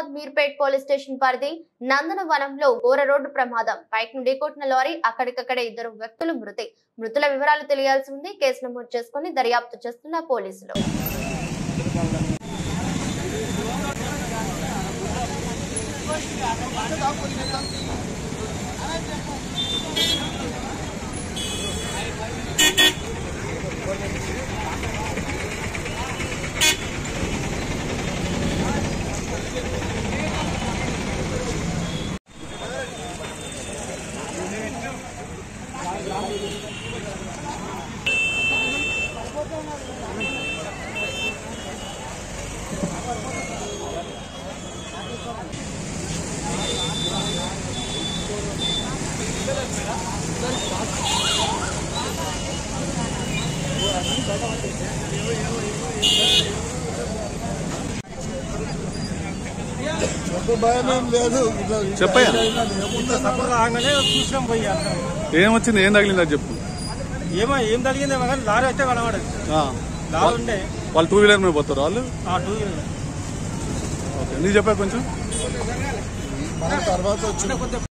Hyderabad Meerpet police station పరిధి నందనవనంలో ఘోర road ప్రమాదం. బైక్ ను ఢీకొట్టిన లారీ అక్కడికక్కడే 2 వ్యక్తులు మృతి. మృతుల వివరాలు తెలియాల్సి ఉంది. కేసు నమోదు చేసుకుని దర్యాప్తు చేస్తున్న పోలీసులు. చెప్పయ్యా చూసినాం పోయి ఏమొచ్చింది, ఏం తగిలింది అది చెప్పు. ఏం తగిలిందేమో కానీ లారీ అయితే కనబడదు. లారీ ఉండే వాళ్ళు 2 వీలర్ మీద పోతారు వాళ్ళు. 2 వీలర్. ఓకే, నీకు చెప్పా కొంచెం తర్వాత